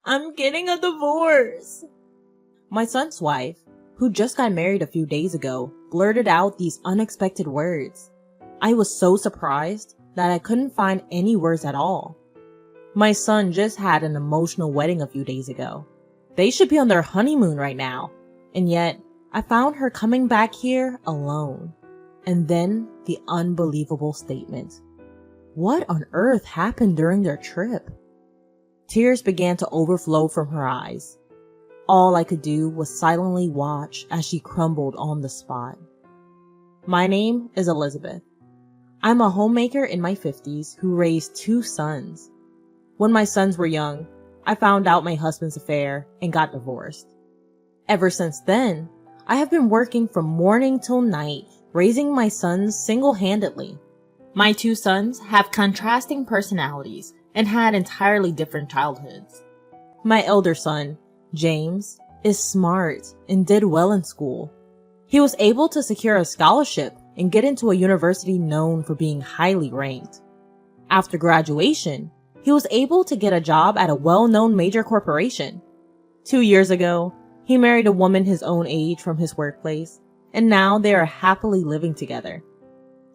I'm getting a divorce. My son's wife, who just got married a few days ago, blurted out these unexpected words. I was so surprised that I couldn't find any words at all. My son just had an emotional wedding a few days ago. They should be on their honeymoon right now. And yet, I found her coming back here alone. And then the unbelievable statement. What on earth happened during their trip? Tears began to overflow from her eyes. All I could do was silently watch as she crumbled on the spot. My name is Elizabeth. I'm a homemaker in my 50s who raised 2 sons. When my sons were young, I found out my husband's affair and got divorced. Ever since then, I have been working from morning till night, raising my sons single-handedly. My 2 sons have contrasting personalities and had entirely different childhoods. My elder son, James, is smart and did well in school. He was able to secure a scholarship and get into a university known for being highly ranked. After graduation, he was able to get a job at a well-known major corporation. 2 years ago, he married a woman his own age from his workplace, and now they are happily living together.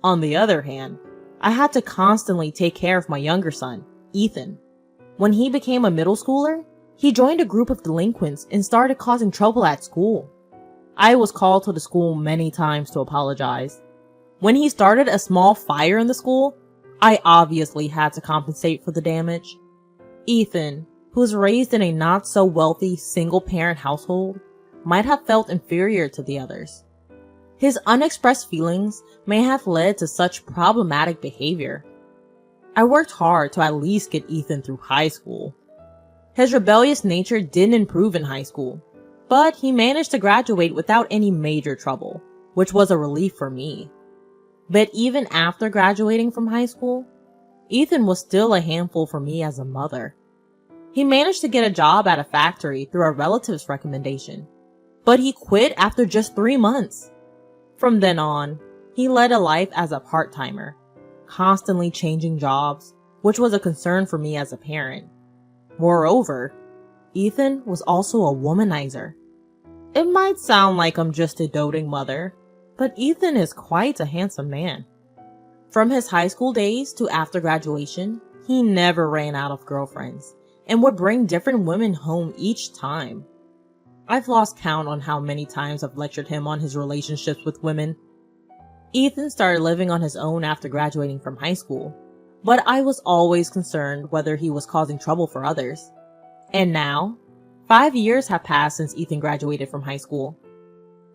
On the other hand, I had to constantly take care of my younger son, Ethan. When he became a middle schooler, he joined a group of delinquents and started causing trouble at school. I was called to the school many times to apologize. When he started a small fire in the school, I obviously had to compensate for the damage. Ethan, who was raised in a not-so-wealthy single-parent household, might have felt inferior to the others. His unexpressed feelings may have led to such problematic behavior. I worked hard to at least get Ethan through high school. His rebellious nature didn't improve in high school, but he managed to graduate without any major trouble, which was a relief for me. But even after graduating from high school, Ethan was still a handful for me as a mother. He managed to get a job at a factory through a relative's recommendation, but he quit after just 3 months. From then on, he led a life as a part-timer, constantly changing jobs, which was a concern for me as a parent. Moreover, Ethan was also a womanizer. It might sound like I'm just a doting mother, but Ethan is quite a handsome man. From his high school days to after graduation, he never ran out of girlfriends and would bring different women home each time. I've lost count on how many times I've lectured him on his relationships with women. Ethan started living on his own after graduating from high school, but I was always concerned whether he was causing trouble for others. And now, 5 years have passed since Ethan graduated from high school.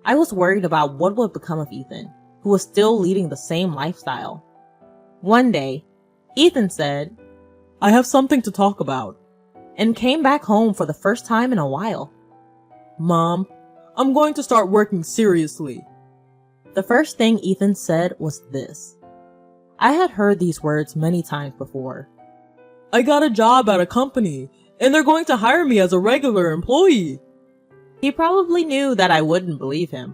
I was worried about what would become of Ethan, who was still leading the same lifestyle. One day, Ethan said, "I have something to talk about," and came back home for the first time in a while. "Mom, I'm going to start working seriously." The first thing Ethan said was this. I had heard these words many times before. "I got a job at a company, and they're going to hire me as a regular employee." He probably knew that I wouldn't believe him.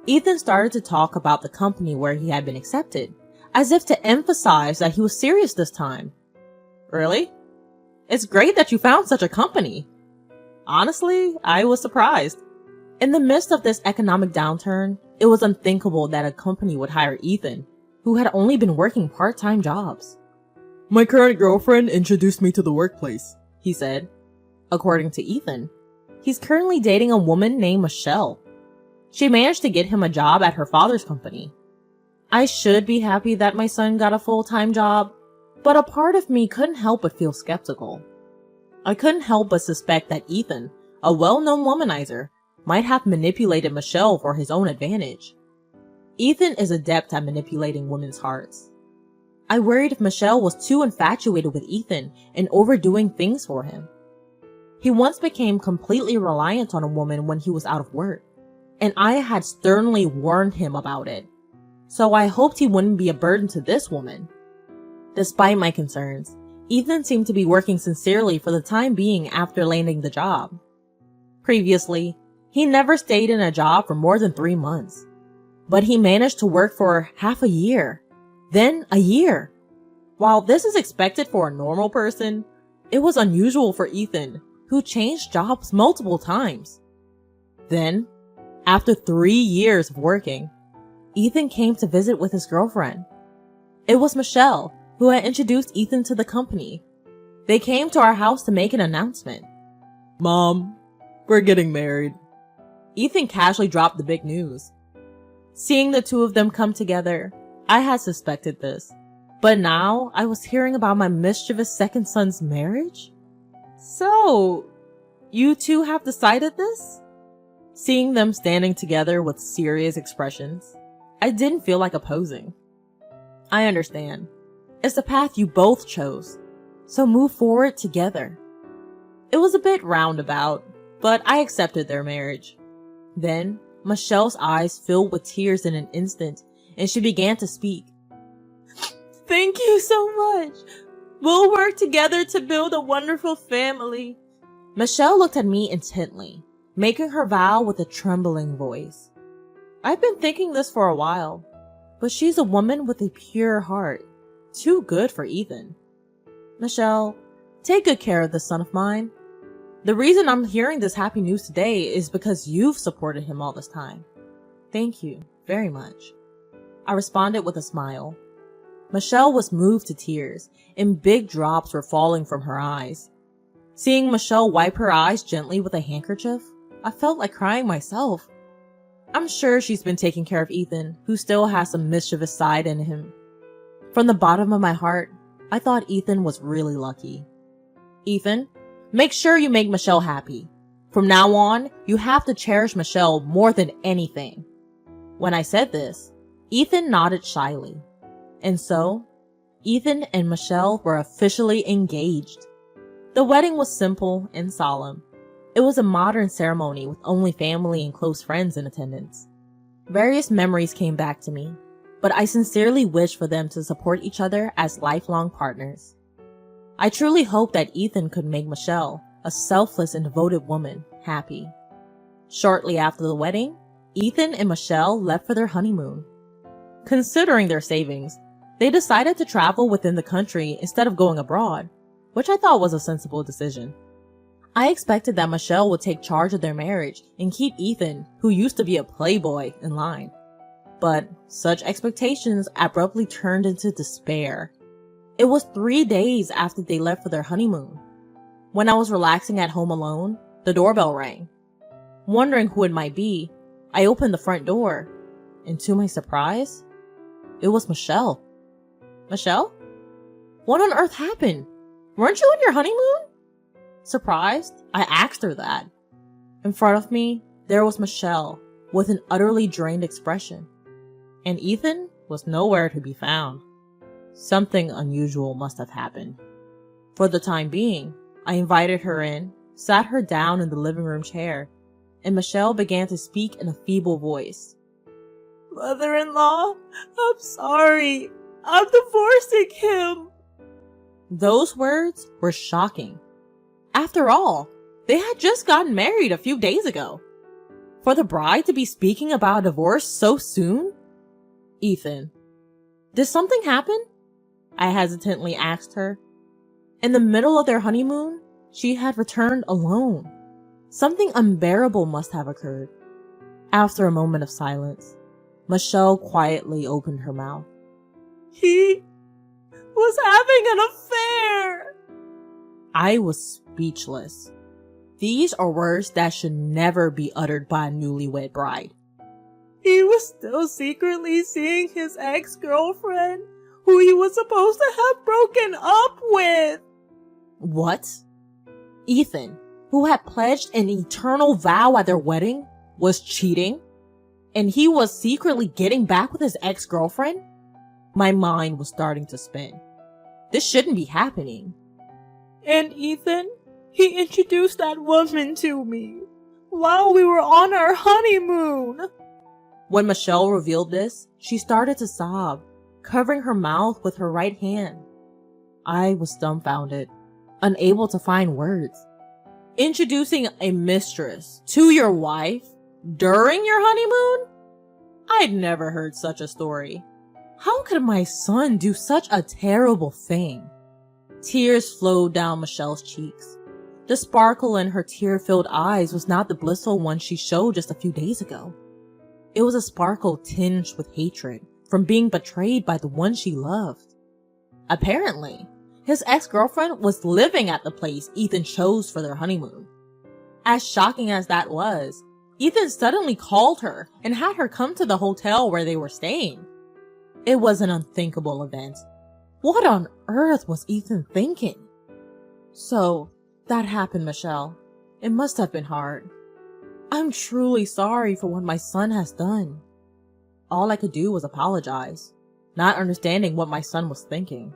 Ethan started to talk about the company where he had been accepted, as if to emphasize that he was serious this time. "Really? It's great that you found such a company." Honestly, I was surprised. In the midst of this economic downturn, it was unthinkable that a company would hire Ethan, who had only been working part-time jobs. "My current girlfriend introduced me to the workplace," he said. According to Ethan, he's currently dating a woman named Michelle. She managed to get him a job at her father's company. I should be happy that my son got a full-time job, but a part of me couldn't help but feel skeptical. I couldn't help but suspect that Ethan, a well-known womanizer, might have manipulated Michelle for his own advantage. Ethan is adept at manipulating women's hearts. I worried if Michelle was too infatuated with Ethan and overdoing things for him. He once became completely reliant on a woman when he was out of work, and I had sternly warned him about it. So I hoped he wouldn't be a burden to this woman. Despite my concerns, Ethan seemed to be working sincerely for the time being after landing the job. Previously, he never stayed in a job for more than 3 months, but he managed to work for half a year, then a year. While this is expected for a normal person, it was unusual for Ethan, who changed jobs multiple times. Then, after 3 years of working, Ethan came to visit with his girlfriend. It was Michelle, who had introduced Ethan to the company. They came to our house to make an announcement. "Mom, we're getting married." Ethan casually dropped the big news. Seeing the two of them come together, I had suspected this, but now I was hearing about my mischievous second son's marriage? "So, you two have decided this?" Seeing them standing together with serious expressions, I didn't feel like opposing. "I understand. It's the path you both chose, so move forward together." It was a bit roundabout, but I accepted their marriage. Then, Michelle's eyes filled with tears in an instant, and she began to speak. "Thank you so much. We'll work together to build a wonderful family." Michelle looked at me intently, making her vow with a trembling voice. I've been thinking this for a while, but she's a woman with a pure heart, too good for Ethan. "Michelle, take good care of this son of mine. The reason I'm hearing this happy news today is because you've supported him all this time. Thank you very much." I responded with a smile. Michelle was moved to tears, and big drops were falling from her eyes. Seeing Michelle wipe her eyes gently with a handkerchief, I felt like crying myself. I'm sure she's been taking care of Ethan, who still has some mischievous side in him. From the bottom of my heart, I thought Ethan was really lucky. "Ethan, make sure you make Michelle happy. From now on, you have to cherish Michelle more than anything." When I said this, Ethan nodded shyly. And so, Ethan and Michelle were officially engaged. The wedding was simple and solemn. It was a modern ceremony with only family and close friends in attendance. Various memories came back to me, but I sincerely wished for them to support each other as lifelong partners. I truly hope that Ethan could make Michelle, a selfless and devoted woman, happy. Shortly after the wedding, Ethan and Michelle left for their honeymoon. Considering their savings, they decided to travel within the country instead of going abroad, which I thought was a sensible decision. I expected that Michelle would take charge of their marriage and keep Ethan, who used to be a playboy, in line. But such expectations abruptly turned into despair. It was 3 days after they left for their honeymoon. When I was relaxing at home alone, the doorbell rang. Wondering who it might be, I opened the front door, and to my surprise, it was Michelle. "Michelle? What on earth happened? Weren't you on your honeymoon?" Surprised, I asked her that. In front of me, there was Michelle, with an utterly drained expression. And Ethan was nowhere to be found. Something unusual must have happened. For the time being, I invited her in, sat her down in the living room chair, and Michelle began to speak in a feeble voice. "Mother-in-law, I'm sorry. I'm divorcing him." Those words were shocking. After all, they had just gotten married a few days ago. For the bride to be speaking about a divorce so soon? "Ethan, did something happen?" I hesitantly asked her. In the middle of their honeymoon, she had returned alone. Something unbearable must have occurred. After a moment of silence, Michelle quietly opened her mouth. "He was having an affair." I was speechless. These are words that should never be uttered by a newlywed bride. "He was still secretly seeing his ex-girlfriend, who he was supposed to have broken up with." What? Ethan, who had pledged an eternal vow at their wedding, was cheating? And he was secretly getting back with his ex-girlfriend? My mind was starting to spin. This shouldn't be happening. "And Ethan, he introduced that woman to me while we were on our honeymoon." When Michelle revealed this, she started to sob, covering her mouth with her right hand. I was dumbfounded, unable to find words. Introducing a mistress to your wife during your honeymoon? I'd never heard such a story. How could my son do such a terrible thing? Tears flowed down Michelle's cheeks. The sparkle in her tear-filled eyes was not the blissful one she showed just a few days ago. It was a sparkle tinged with hatred from being betrayed by the one she loved. Apparently, his ex-girlfriend was living at the place Ethan chose for their honeymoon. As shocking as that was, Ethan suddenly called her and had her come to the hotel where they were staying. It was an unthinkable event. What on earth was Ethan thinking? So, that happened, Michelle. It must have been hard. I'm truly sorry for what my son has done. All I could do was apologize, not understanding what my son was thinking.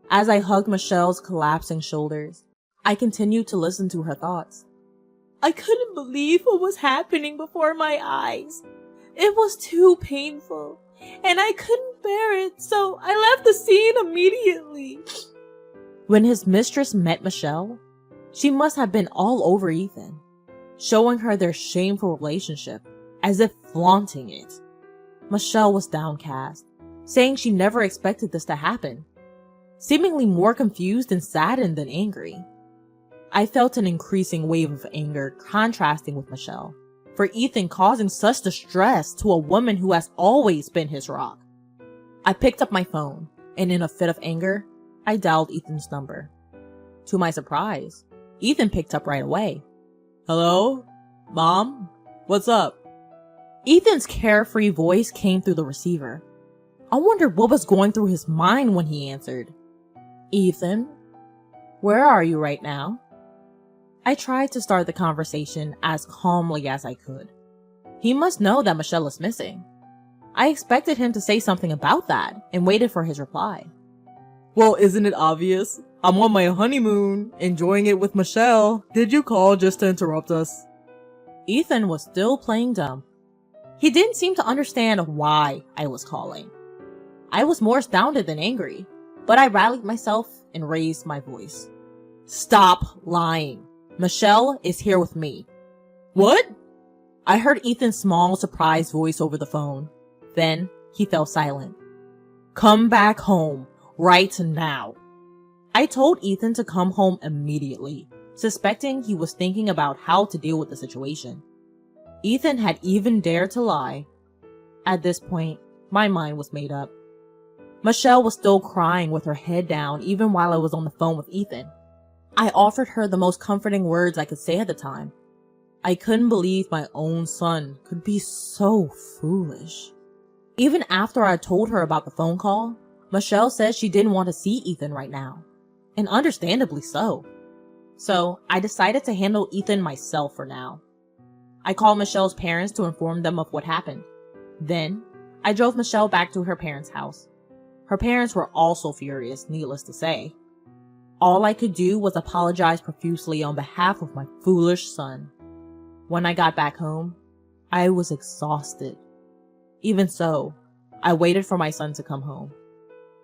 As I hugged Michelle's collapsing shoulders, I continued to listen to her thoughts. I couldn't believe what was happening before my eyes. It was too painful, and I couldn't bear it, so I left the scene immediately. When his mistress met Michelle, she must have been all over Ethan, showing her their shameful relationship, as if flaunting it. Michelle was downcast, saying she never expected this to happen, seemingly more confused and saddened than angry. I felt an increasing wave of anger contrasting with Michelle, for Ethan causing such distress to a woman who has always been his rock. I picked up my phone, and in a fit of anger, I dialed Ethan's number. To my surprise, Ethan picked up right away. Hello? Mom? What's up? Ethan's carefree voice came through the receiver. I wondered what was going through his mind when he answered. Ethan? Where are you right now? I tried to start the conversation as calmly as I could. He must know that Michelle is missing. I expected him to say something about that and waited for his reply. Well, isn't it obvious? I'm on my honeymoon, enjoying it with Michelle. Did you call just to interrupt us? Ethan was still playing dumb. He didn't seem to understand why I was calling. I was more astounded than angry, but I rallied myself and raised my voice. Stop lying. Michelle is here with me. What? I heard Ethan's small, surprised voice over the phone. Then he fell silent. Come back home, right now. I told Ethan to come home immediately, suspecting he was thinking about how to deal with the situation. Ethan had even dared to lie. At this point, my mind was made up. Michelle was still crying with her head down even while I was on the phone with Ethan. I offered her the most comforting words I could say at the time. I couldn't believe my own son could be so foolish. Even after I told her about the phone call, Michelle said she didn't want to see Ethan right now. And understandably so. So I decided to handle Ethan myself for now. I called Michelle's parents to inform them of what happened. Then, I drove Michelle back to her parents' house. Her parents were also furious, needless to say. All I could do was apologize profusely on behalf of my foolish son. When I got back home, I was exhausted. Even so, I waited for my son to come home.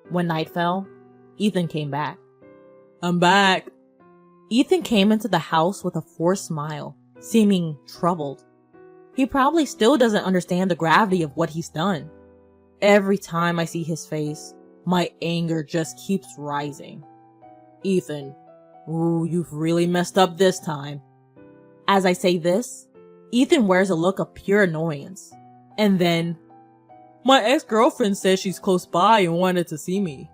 When night fell, Ethan came back. I'm back. Ethan came into the house with a forced smile, seeming troubled. He probably still doesn't understand the gravity of what he's done. Every time I see his face, my anger just keeps rising. Ethan, ooh, you've really messed up this time. As I say this, Ethan wears a look of pure annoyance. And then, my ex-girlfriend says she's close by and wanted to see me.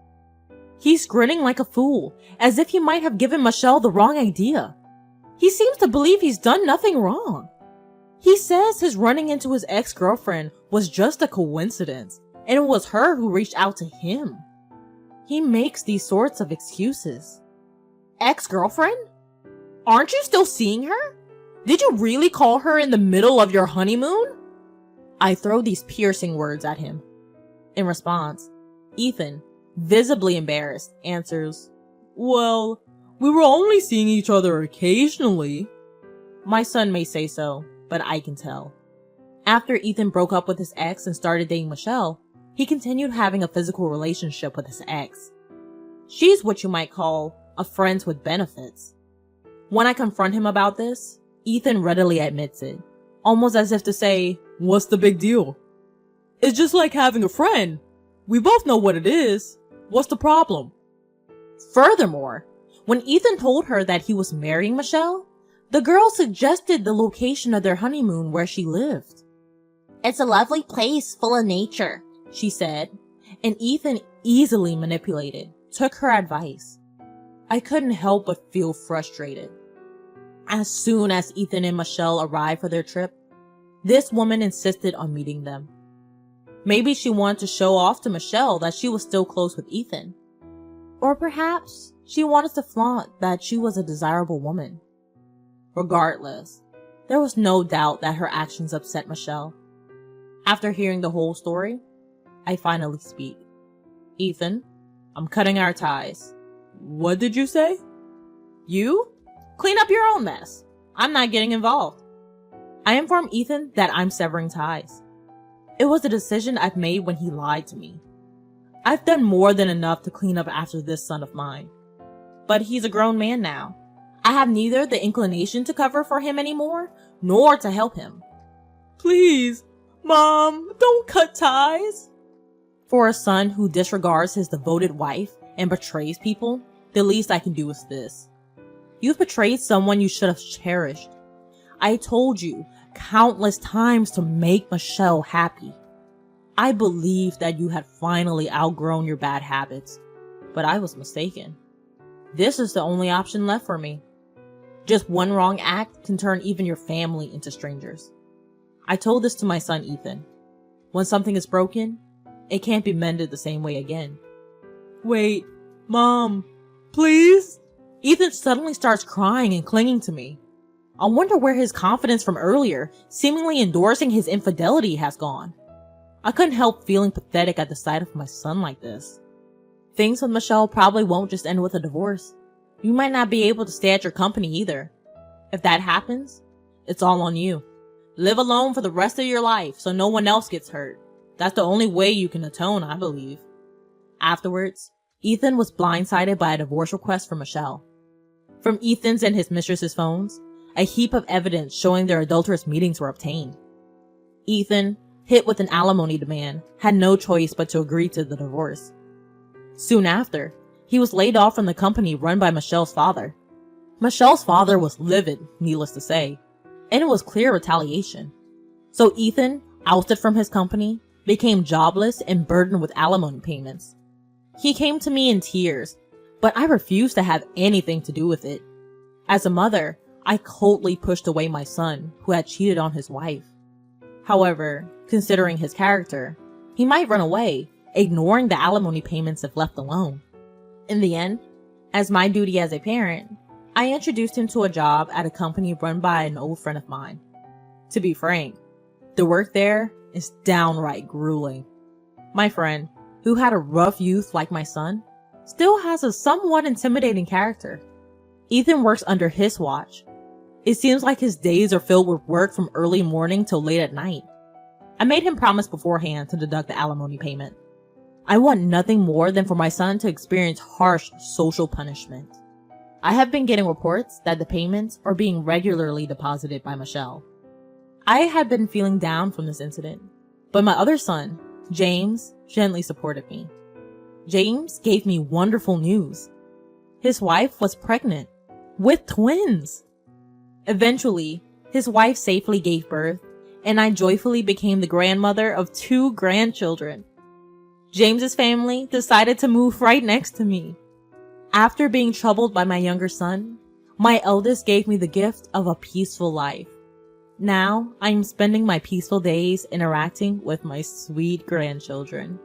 He's grinning like a fool, as if he might have given Michelle the wrong idea. He seems to believe he's done nothing wrong. He says his running into his ex-girlfriend was just a coincidence, and it was her who reached out to him. He makes these sorts of excuses. Ex-girlfriend? Aren't you still seeing her? Did you really call her in the middle of your honeymoon? I throw these piercing words at him. In response, Ethan, visibly embarrassed, answers, Well, we were only seeing each other occasionally. My son may say so, but I can tell. After Ethan broke up with his ex and started dating Michelle, he continued having a physical relationship with his ex. She's what you might call a friend with benefits. When I confront him about this, Ethan readily admits it, almost as if to say, What's the big deal? It's just like having a friend. We both know what it is. What's the problem? Furthermore, When Ethan told her that he was marrying Michelle, the girl suggested the location of their honeymoon where she lived. "It's a lovely place full of nature," she said, and Ethan, easily manipulated, took her advice. I couldn't help but feel frustrated. As soon as Ethan and Michelle arrived for their trip, this woman insisted on meeting them. Maybe she wanted to show off to Michelle that she was still close with Ethan. Or perhaps she wanted to flaunt that she was a desirable woman. Regardless, there was no doubt that her actions upset Michelle. After hearing the whole story, I finally speak. "Ethan, I'm cutting our ties." "What did you say?" "You? Clean up your own mess. I'm not getting involved." I informed Ethan that I'm severing ties. It was a decision I've made when he lied to me. I've done more than enough to clean up after this son of mine. But he's a grown man now. I have neither the inclination to cover for him anymore, nor to help him. "Please, Mom, don't cut ties." For a son who disregards his devoted wife and betrays people, the least I can do is this. You've betrayed someone you should have cherished. I told you countless times to make Michelle happy. I believed that you had finally outgrown your bad habits, but I was mistaken. This is the only option left for me. Just one wrong act can turn even your family into strangers. I told this to my son Ethan. When something is broken, it can't be mended the same way again. "Wait, Mom, please?" Ethan suddenly starts crying and clinging to me. I wonder where his confidence from earlier, seemingly endorsing his infidelity, has gone. I couldn't help feeling pathetic at the sight of my son like this. Things with Michelle probably won't just end with a divorce. You might not be able to stay at your company either. If that happens, it's all on you. Live alone for the rest of your life so no one else gets hurt. That's the only way you can atone, I believe. Afterwards, Ethan was blindsided by a divorce request from Michelle. From Ethan's and his mistress's phones, a heap of evidence showing their adulterous meetings were obtained. Ethan, hit with an alimony demand, had no choice but to agree to the divorce. Soon after, he was laid off from the company run by Michelle's father. Michelle's father was livid, needless to say, and it was clear retaliation. So Ethan, ousted from his company, became jobless and burdened with alimony payments. He came to me in tears, but I refused to have anything to do with it. As a mother, I coldly pushed away my son, who had cheated on his wife. However, considering his character, he might run away, ignoring the alimony payments if left alone. In the end, as my duty as a parent, I introduced him to a job at a company run by an old friend of mine. To be frank, the work there is downright grueling. My friend, who had a rough youth like my son, still has a somewhat intimidating character. Ethan works under his watch. It seems like his days are filled with work from early morning till late at night. I made him promise beforehand to deduct the alimony payment. I want nothing more than for my son to experience harsh social punishment. I have been getting reports that the payments are being regularly deposited by Michelle. I had been feeling down from this incident, but my other son, James, gently supported me. James gave me wonderful news. His wife was pregnant, with twins. Eventually, his wife safely gave birth, and I joyfully became the grandmother of 2 grandchildren. James's family decided to move right next to me. After being troubled by my younger son, my eldest gave me the gift of a peaceful life. Now, I am spending my peaceful days interacting with my sweet grandchildren.